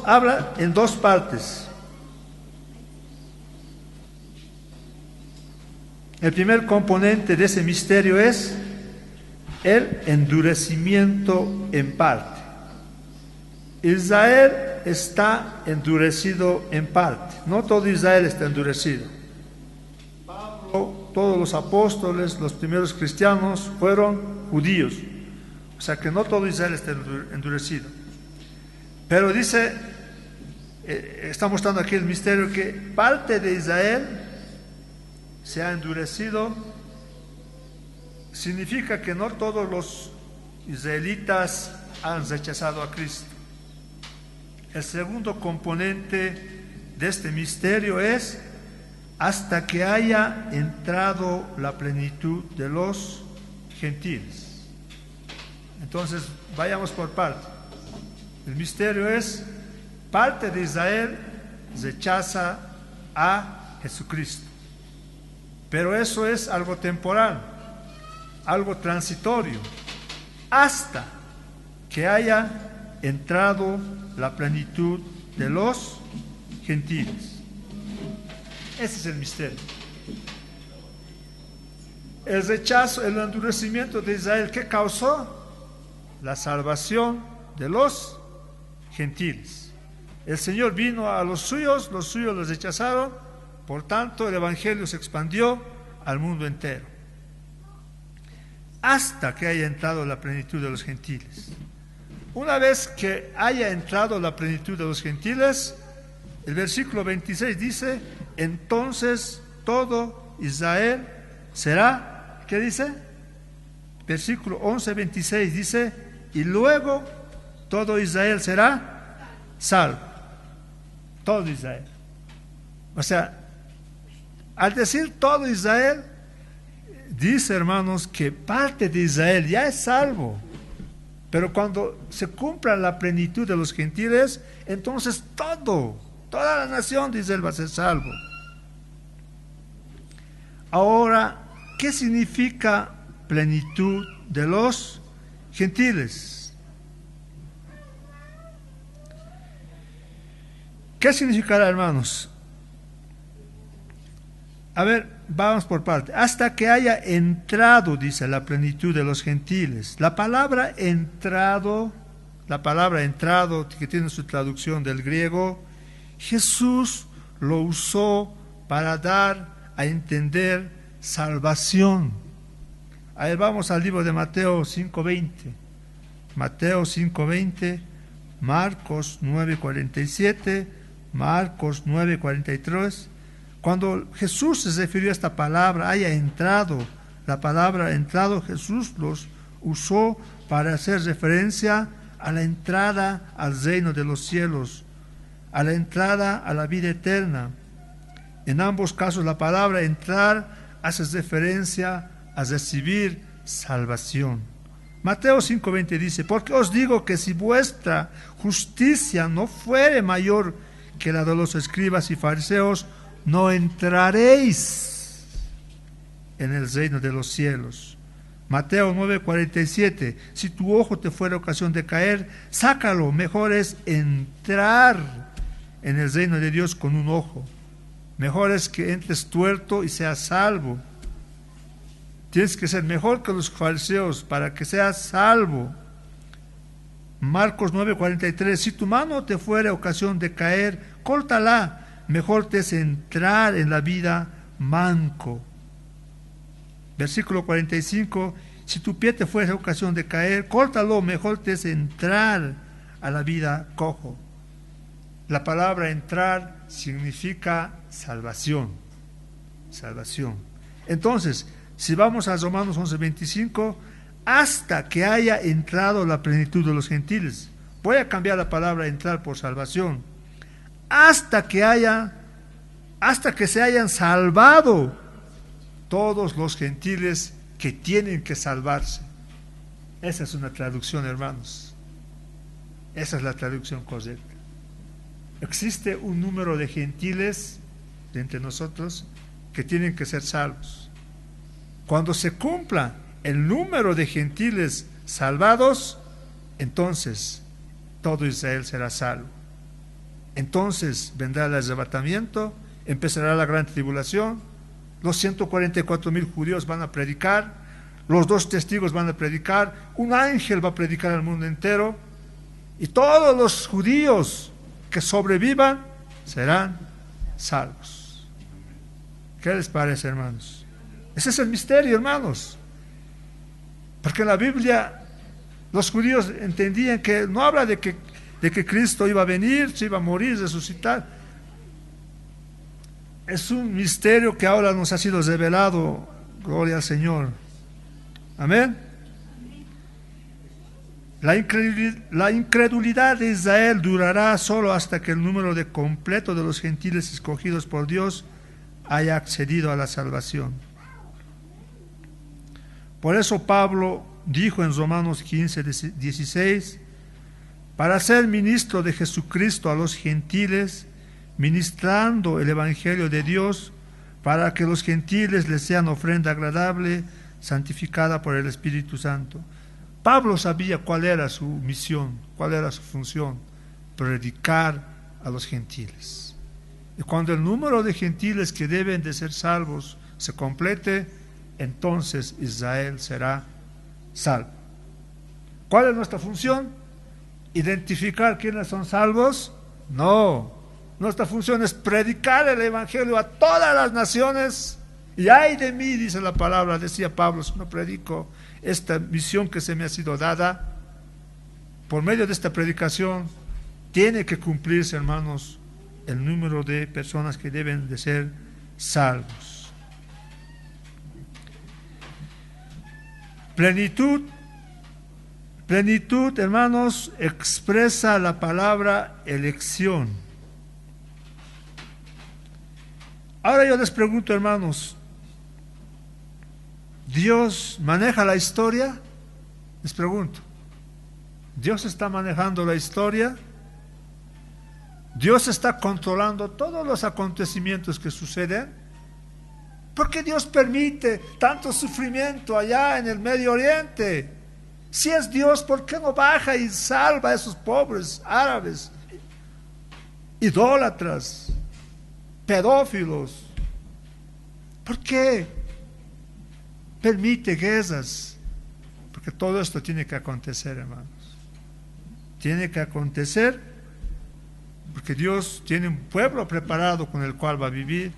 Habla en dos partes. El primer componente de ese misterio es el endurecimiento en parte. Israel está endurecido en parte. No todo Israel está endurecido. Pablo, todos los apóstoles, los primeros cristianos fueron judíos. O sea que no todo Israel está endurecido. Pero dice, está mostrando aquí el misterio que parte de Israel se ha endurecido. Significa que no todos los israelitas han rechazado a Cristo. El segundo componente de este misterio es hasta que haya entrado la plenitud de los gentiles. Entonces, vayamos por parte. El misterio es, parte de Israel rechaza a Jesucristo. Pero eso es algo temporal, algo transitorio, hasta que haya entrado la plenitud de los gentiles. Ese es el misterio. El rechazo, el endurecimiento de Israel, ¿qué causó? La salvación de los gentiles. El Señor vino a los suyos los rechazaron, por tanto el Evangelio se expandió al mundo entero. Hasta que haya entrado la plenitud de los gentiles. Una vez que haya entrado la plenitud de los gentiles, el versículo 26 dice, entonces todo Israel será, ¿qué dice? Versículo 11, 26 dice, y luego todo Israel será salvo. Todo Israel. O sea, al decir todo Israel, dice, hermanos, que parte de Israel ya es salvo. Pero cuando se cumpla la plenitud de los gentiles, entonces toda la nación de Israel va a ser salvo. Ahora, ¿qué significa plenitud de los gentiles? ¿Qué significará, hermanos? A ver, vamos por parte. Hasta que haya entrado, dice, la plenitud de los gentiles. La palabra entrado, que tiene su traducción del griego, Jesús lo usó para dar a entender salvación. A ver, vamos al libro de Mateo 5:20. Mateo 5:20, Marcos 9:47, Marcos 9:43. Cuando Jesús se refirió a esta palabra, haya entrado, la palabra entrado, Jesús los usó para hacer referencia a la entrada al reino de los cielos, a la entrada a la vida eterna. En ambos casos la palabra entrar hace referencia a recibir salvación. Mateo 5:20 dice, porque os digo que si vuestra justicia no fuere mayor que la de los escribas y fariseos, no entraréis en el reino de los cielos. Mateo 9:47, si tu ojo te fuera ocasión de caer, sácalo, mejor es entrar en el reino de Dios con un ojo. Mejor es que entres tuerto y seas salvo. Tienes que ser mejor que los fariseos para que seas salvo. Marcos 9:43, si tu mano te fuera ocasión de caer, córtala, mejor te es entrar en la vida manco. Versículo 45, si tu pie te fuera ocasión de caer, córtalo, mejor te es entrar a la vida cojo. La palabra entrar significa salvación. Salvación. Entonces, si vamos a Romanos 11:25, hasta que haya entrado la plenitud de los gentiles. Voy a cambiar la palabra entrar por salvación. Hasta que se hayan salvado todos los gentiles que tienen que salvarse. Esa es una traducción, hermanos. Esa es la traducción correcta. Existe un número de gentiles de entre nosotros que tienen que ser salvos. Cuando se cumpla el número de gentiles salvados, entonces todo Israel será salvo. Entonces vendrá el arrebatamiento, empezará la gran tribulación, los 144,000 judíos van a predicar, los 2 testigos van a predicar, un ángel va a predicar al mundo entero, y todos los judíos que sobrevivan serán salvos. ¿Qué les parece, hermanos? Ese es el misterio, hermanos. Porque en la Biblia los judíos entendían que no habla de que Cristo iba a venir, se iba a morir, resucitar. Es un misterio que ahora nos ha sido revelado. Gloria al Señor. Amén. La incredulidad de Israel durará solo hasta que el número de completo de los gentiles escogidos por Dios haya accedido a la salvación. Por eso Pablo dijo en Romanos 15:16, para ser ministro de Jesucristo a los gentiles, ministrando el Evangelio de Dios, para que los gentiles les sean ofrenda agradable, santificada por el Espíritu Santo. Pablo sabía cuál era su misión, cuál era su función: predicar a los gentiles. Y cuando el número de gentiles que deben de ser salvos se complete, entonces Israel será salvo. ¿Cuál es nuestra función? ¿Identificar quiénes son salvos? No. Nuestra función es predicar el Evangelio a todas las naciones. Y ay de mí, dice la palabra, decía Pablo, si no predico esta misión que se me ha sido dada. Por medio de esta predicación tiene que cumplirse, hermanos, el número de personas que deben de ser salvos. Plenitud, hermanos, expresa la palabra elección. Ahora yo les pregunto, hermanos, ¿Dios maneja la historia? Les pregunto, ¿Dios está manejando la historia? ¿Dios está controlando todos los acontecimientos que suceden? ¿Por qué Dios permite tanto sufrimiento allá en el Medio Oriente? Si es Dios, ¿por qué no baja y salva a esos pobres árabes, idólatras, pedófilos? ¿Por qué permite guerras? Porque todo esto tiene que acontecer, hermanos. Tiene que acontecer porque Dios tiene un pueblo preparado con el cual va a vivir.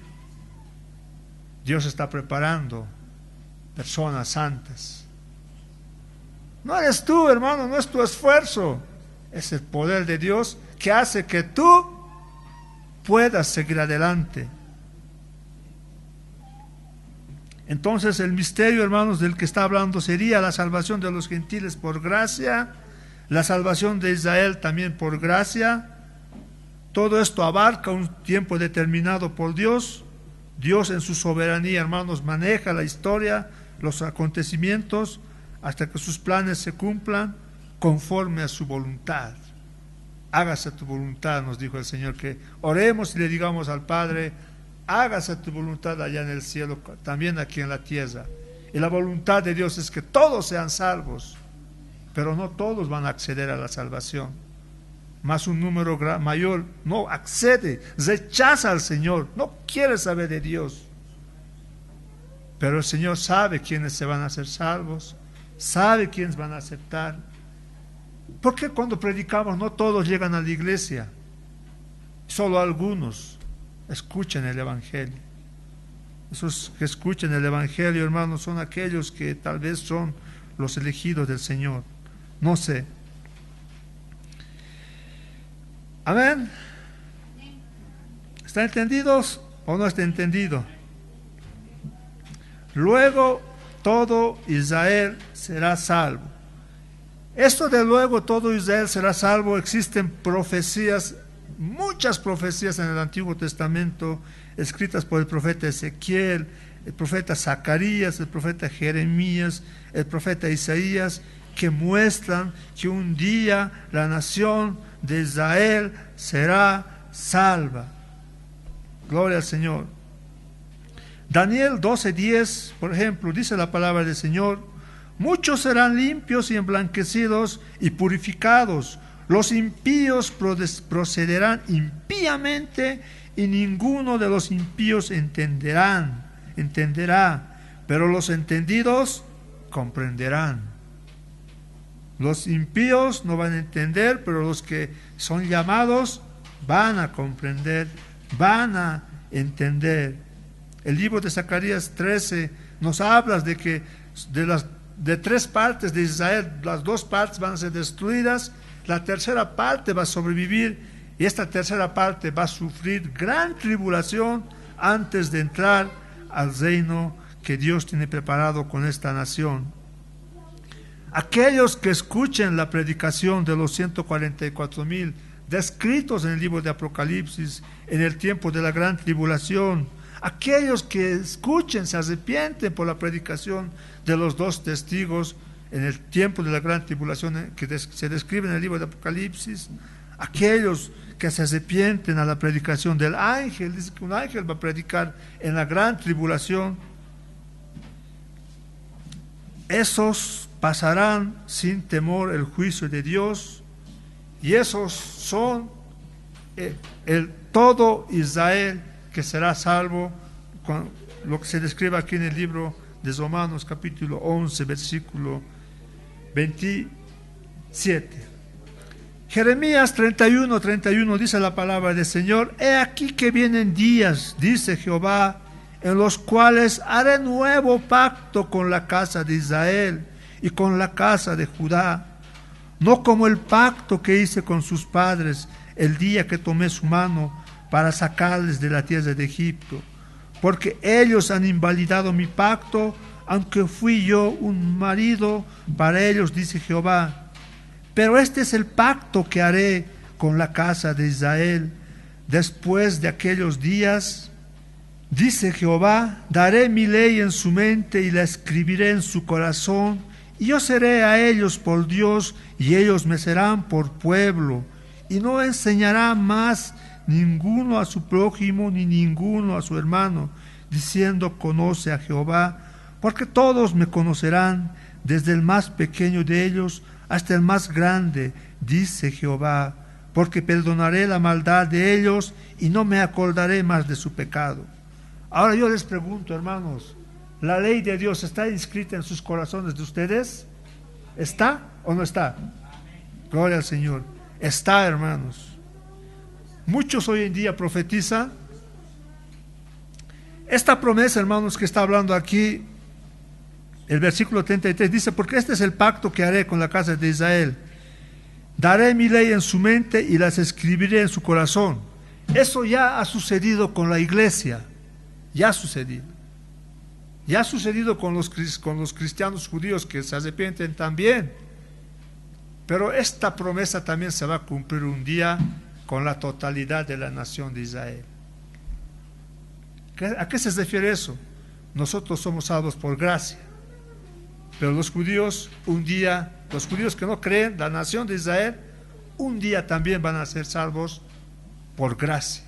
Dios está preparando personas santas. No eres tú, hermano, no es tu esfuerzo, es el poder de Dios que hace que tú puedas seguir adelante. Entonces el misterio, hermanos, del que está hablando sería la salvación de los gentiles por gracia, la salvación de Israel también por gracia. Todo esto abarca un tiempo determinado por Dios. Dios en su soberanía, hermanos, maneja la historia, los acontecimientos, hasta que sus planes se cumplan conforme a su voluntad. Hágase tu voluntad, nos dijo el Señor, que oremos y le digamos al Padre, hágase tu voluntad allá en el cielo, también aquí en la tierra. Y la voluntad de Dios es que todos sean salvos, pero no todos van a acceder a la salvación. Más un número mayor no accede, rechaza al Señor, no quiere saber de Dios. Pero el Señor sabe quiénes se van a hacer salvos, sabe quiénes van a aceptar. ¿Por qué cuando predicamos no todos llegan a la iglesia? Solo algunos escuchan el Evangelio. Esos que escuchan el Evangelio, hermanos, son aquellos que tal vez son los elegidos del Señor. No sé. Amén. ¿Están entendidos o no está entendido? Luego todo Israel será salvo. Esto de luego todo Israel será salvo, existen profecías, muchas profecías en el Antiguo Testamento, escritas por el profeta Ezequiel, el profeta Zacarías, el profeta Jeremías, el profeta Isaías, que muestran que un día la nación de Israel será salva. Gloria al Señor. Daniel 12:10, por ejemplo, dice la palabra del Señor: muchos serán limpios y emblanquecidos y purificados. Los impíos procederán impíamente y ninguno de los impíos entenderá, pero los entendidos comprenderán. Los impíos no van a entender, pero los que son llamados van a comprender, van a entender. El libro de Zacarías 13 nos habla de que de tres partes de Israel, las dos partes van a ser destruidas, la tercera parte va a sobrevivir y esta tercera parte va a sufrir gran tribulación antes de entrar al reino que Dios tiene preparado con esta nación. Aquellos que escuchen la predicación de los 144,000 descritos en el libro de Apocalipsis en el tiempo de la gran tribulación, aquellos que escuchen, se arrepienten por la predicación de los dos testigos en el tiempo de la gran tribulación que se describe en el libro de Apocalipsis, aquellos que se arrepienten a la predicación del ángel, dice que un ángel va a predicar en la gran tribulación, esos pasarán sin temor el juicio de Dios, y esos son el todo Israel que será salvo, con lo que se describe aquí en el libro de Romanos capítulo 11 versículo 27. Jeremías 31:31 dice la palabra del Señor: he aquí que vienen días, dice Jehová, en los cuales haré nuevo pacto con la casa de Israel y con la casa de Judá, no como el pacto que hice con sus padres el día que tomé su mano para sacarles de la tierra de Egipto, porque ellos han invalidado mi pacto, aunque fui yo un marido para ellos, dice Jehová. Pero este es el pacto que haré con la casa de Israel después de aquellos días, dice Jehová: daré mi ley en su mente y la escribiré en su corazón, y yo seré a ellos por Dios, y ellos me serán por pueblo, y no enseñará más ninguno a su prójimo, ni ninguno a su hermano, diciendo: conoce a Jehová, porque todos me conocerán, desde el más pequeño de ellos hasta el más grande, dice Jehová, porque perdonaré la maldad de ellos y no me acordaré más de su pecado. Ahora yo les pregunto, hermanos, ¿la ley de Dios está inscrita en sus corazones de ustedes? ¿Está o no está? Gloria al Señor. Está, hermanos. Muchos hoy en día profetizan. Esta promesa, hermanos, que está hablando aquí, el versículo 33 dice: porque este es el pacto que haré con la casa de Israel. Daré mi ley en su mente y las escribiré en su corazón. Eso ya ha sucedido con la iglesia. Ya ha sucedido. Ya ha sucedido con los cristianos judíos que se arrepienten también. Pero esta promesa también se va a cumplir un día con la totalidad de la nación de Israel. ¿A qué se refiere eso? Nosotros somos salvos por gracia. Pero los judíos, un día, los judíos que no creen, la nación de Israel, un día también van a ser salvos por gracia.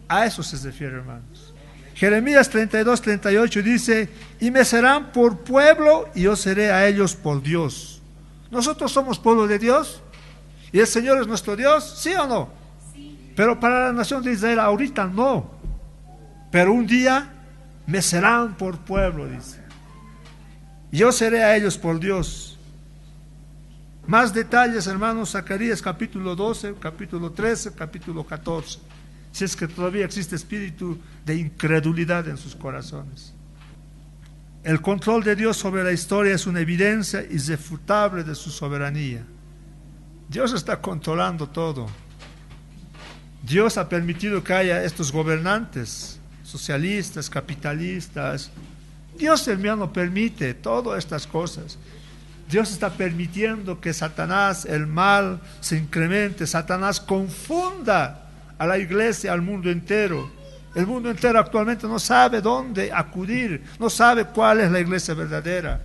A eso se refiere, hermanos. Jeremías 32:38 dice, y me serán por pueblo y yo seré a ellos por Dios. ¿Nosotros somos pueblo de Dios? ¿Y el Señor es nuestro Dios? ¿Sí o no? Sí. Pero para la nación de Israel ahorita no. Pero un día me serán por pueblo, dice. Yo seré a ellos por Dios. Más detalles, hermanos, Zacarías capítulo 12, capítulo 13, capítulo 14. Si es que todavía existe espíritu de incredulidad en sus corazones. El control de Dios sobre la historia es una evidencia irrefutable de su soberanía. Dios está controlando todo. Dios ha permitido que haya estos gobernantes, socialistas, capitalistas. Dios, hermano, permite todas estas cosas. Dios está permitiendo que Satanás, el mal, se incremente. Satanás confunda a la iglesia, al mundo entero. El mundo entero actualmente no sabe dónde acudir, no sabe cuál es la iglesia verdadera.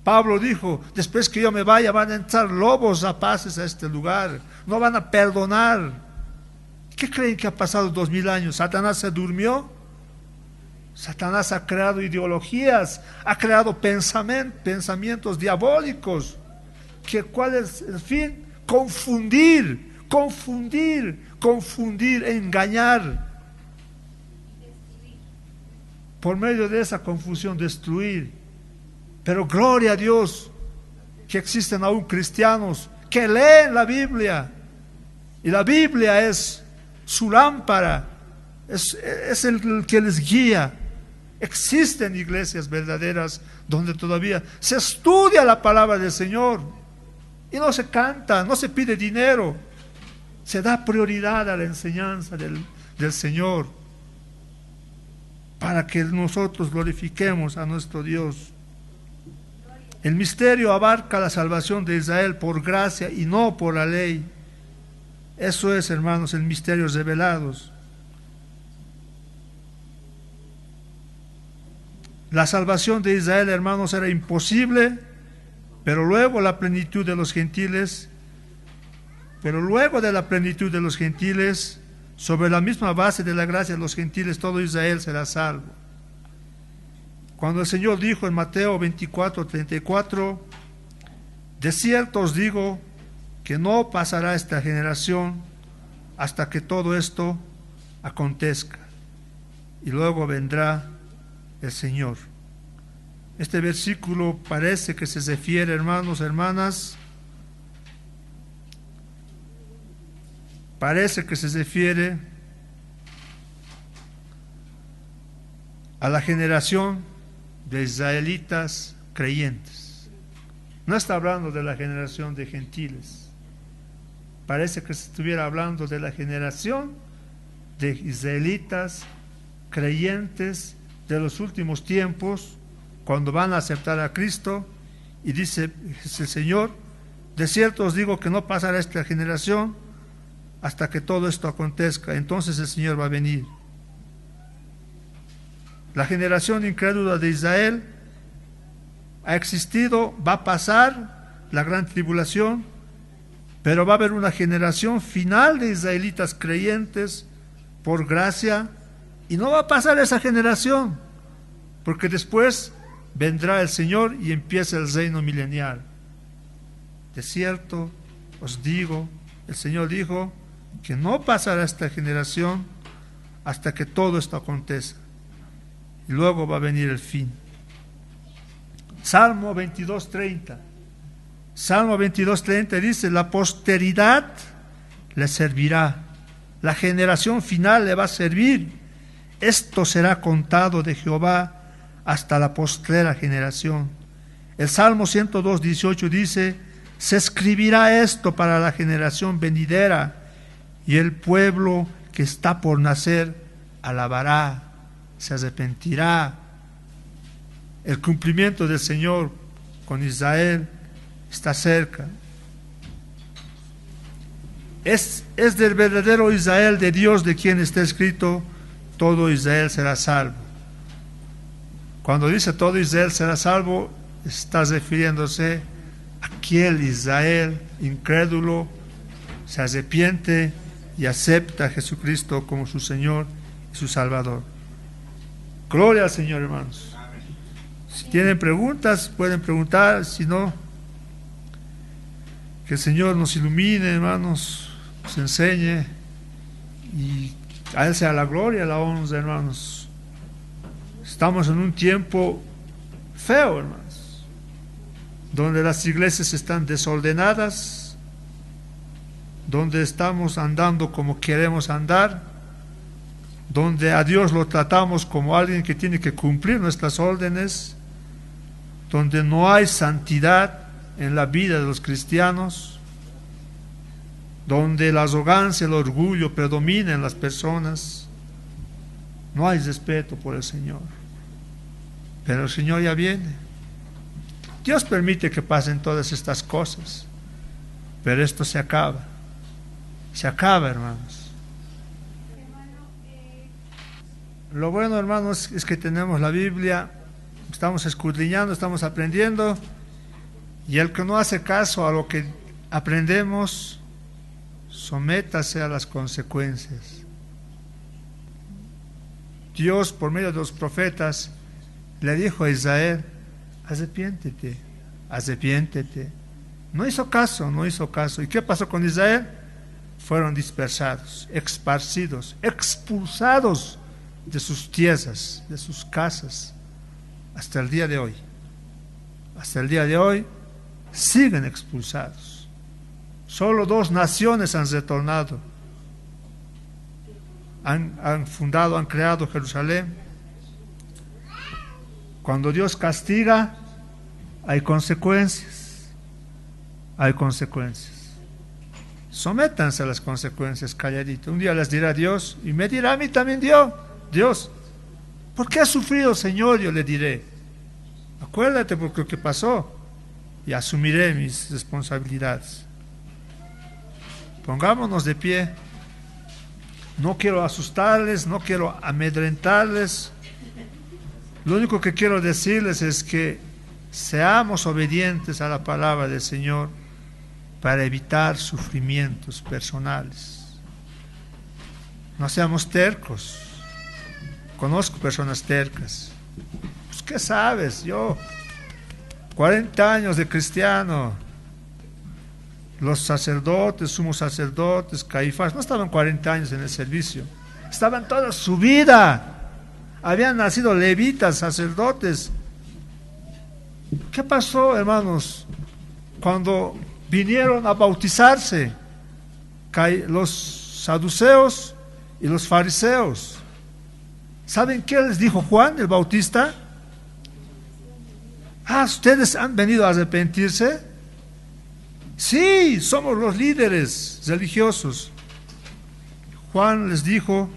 Pablo dijo, después que yo me vaya van a entrar lobos rapaces a este lugar, no van a perdonar. ¿Qué creen que ha pasado 2000 años? ¿Satanás se durmió? Satanás ha creado ideologías, ha creado pensamientos diabólicos. ¿Cuál es el fin? Confundir, engañar. Por medio de esa confusión destruir. Pero gloria a Dios que existen aún cristianos que leen la Biblia. Y la Biblia es su lámpara, es el que les guía. Existen iglesias verdaderas donde todavía se estudia la palabra del Señor y no se canta, no se pide dinero, se da prioridad a la enseñanza del Señor para que nosotros glorifiquemos a nuestro Dios. El misterio abarca la salvación de Israel por gracia y no por la ley. Eso es, hermanos, el misterio revelados. La salvación de Israel, hermanos, era imposible, pero luego de la plenitud de los gentiles, sobre la misma base de la gracia de los gentiles, todo Israel será salvo. Cuando el Señor dijo en Mateo 24:34, de cierto os digo que no pasará esta generación hasta que todo esto acontezca, y luego vendrá el Señor. Este versículo parece que se refiere, hermanos, hermanas, parece que se refiere a la generación de israelitas creyentes. No está hablando de la generación de gentiles. Parece que se estuviera hablando de la generación de israelitas creyentes de los últimos tiempos, cuando van a aceptar a Cristo. Y dice el Señor, de cierto os digo que no pasará esta generación hasta que todo esto acontezca, entonces el Señor va a venir. La generación incrédula de Israel ha existido, va a pasar la gran tribulación, pero va a haber una generación final de israelitas creyentes por gracia, y no va a pasar esa generación, porque después vendrá el Señor y empieza el reino milenial. De cierto os digo, el Señor dijo que no pasará esta generación hasta que todo esto acontezca, y luego va a venir el fin. Salmo 22:30. Salmo 22:30 dice, la posteridad le servirá, la generación final le va a servir. Esto será contado de Jehová hasta la postrera generación. El Salmo 102:18 dice, se escribirá esto para la generación venidera, y el pueblo que está por nacer alabará, se arrepentirá. El cumplimiento del Señor con Israel está cerca. Es del verdadero Israel de Dios de quien está escrito, todo Israel será salvo. Cuando dice todo Israel será salvo, está refiriéndose a aquel Israel incrédulo, se arrepiente y acepta a Jesucristo como su Señor y su Salvador. Gloria al Señor, hermanos. Si tienen preguntas, pueden preguntar. Si no, que el Señor nos ilumine, hermanos, nos enseñe, y a Él sea la gloria, la honra, hermanos. Estamos en un tiempo feo, hermanos, donde las iglesias están desordenadas, donde estamos andando como queremos andar, donde a Dios lo tratamos como alguien que tiene que cumplir nuestras órdenes, donde no hay santidad en la vida de los cristianos, donde la arrogancia, el orgullo predominan en las personas. No hay respeto por el Señor. Pero el Señor ya viene. Dios permite que pasen todas estas cosas, pero esto se acaba. Se acaba, hermanos. Lo bueno, hermanos, es que tenemos la Biblia, estamos escudriñando, estamos aprendiendo, y el que no hace caso a lo que aprendemos, sométase a las consecuencias. Dios, por medio de los profetas, le dijo a Israel: arrepiéntete, arrepiéntete. No hizo caso, no hizo caso. ¿Y qué pasó con Israel? Fueron dispersados, esparcidos, expulsados de sus tierras, de sus casas, hasta el día de hoy. Hasta el día de hoy siguen expulsados. Solo 2 naciones han retornado, han fundado, han creado Jerusalén. Cuando Dios castiga, hay consecuencias, hay consecuencias. Sométanse a las consecuencias calladito. Un día les dirá Dios, y me dirá a mí también Dios, ¿por qué has sufrido, Señor? Yo le diré: acuérdate por lo que pasó, y asumiré mis responsabilidades. Pongámonos de pie. No quiero asustarles, no quiero amedrentarles. Lo único que quiero decirles es que seamos obedientes a la palabra del Señor para evitar sufrimientos personales. No seamos tercos. Conozco personas tercas. Pues, ¿qué sabes? Yo, 40 años de cristiano. Los sacerdotes, sumos sacerdotes, Caifás, no estaban 40 años en el servicio. Estaban toda su vida. Habían nacido levitas, sacerdotes. ¿Qué pasó, hermanos, cuando vinieron a bautizarse los saduceos y los fariseos? ¿Saben qué les dijo Juan el Bautista? ¿Ustedes han venido a arrepentirse? Sí, somos los líderes religiosos. Juan les dijo,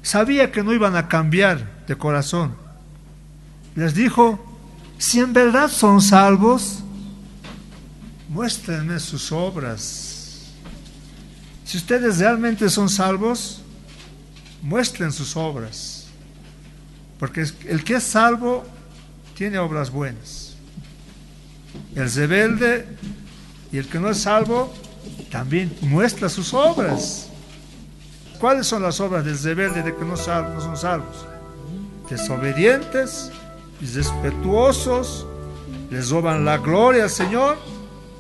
sabía que no iban a cambiar de corazón. Les dijo: si en verdad son salvos, muéstrenme sus obras. Si ustedes realmente son salvos, muestren sus obras. Porque el que es salvo tiene obras buenas. El rebelde y el que no es salvo también muestra sus obras. ¿Cuáles son las obras del rebelde de que no son salvos? Desobedientes, irrespetuosos, les roban la gloria al Señor,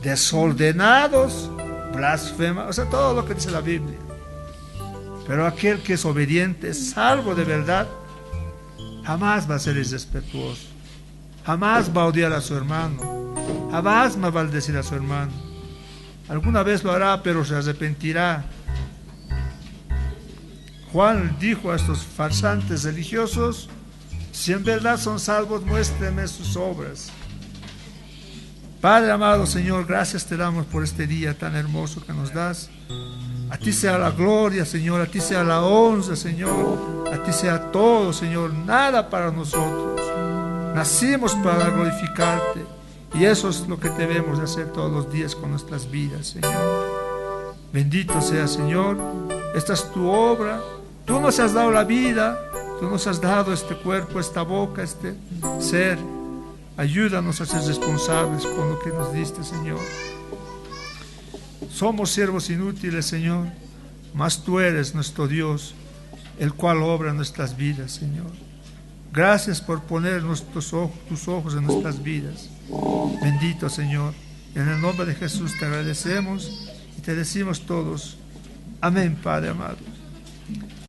desordenados, blasfemas, o sea, todo lo que dice la Biblia. Pero aquel que es obediente, salvo de verdad, jamás va a ser irrespetuoso, jamás va a odiar a su hermano, jamás va a maldecir a su hermano. Alguna vez lo hará, pero se arrepentirá. Juan dijo a estos farsantes religiosos: si en verdad son salvos, muéstrenme sus obras. Padre amado, Señor, gracias te damos por este día tan hermoso que nos das. A ti sea la gloria, Señor, a ti sea la honra, Señor, a ti sea todo, Señor, nada para nosotros. Nacimos para glorificarte, y eso es lo que debemos de hacer todos los días con nuestras vidas, Señor. Bendito sea, Señor, esta es tu obra. Tú nos has dado la vida, tú nos has dado este cuerpo, esta boca, este ser. Ayúdanos a ser responsables con lo que nos diste, Señor. Somos siervos inútiles, Señor, mas tú eres nuestro Dios, el cual obra nuestras vidas, Señor. Gracias por poner tus ojos en nuestras vidas. Bendito Señor. En el nombre de Jesús te agradecemos y te decimos todos. Amén, Padre amado.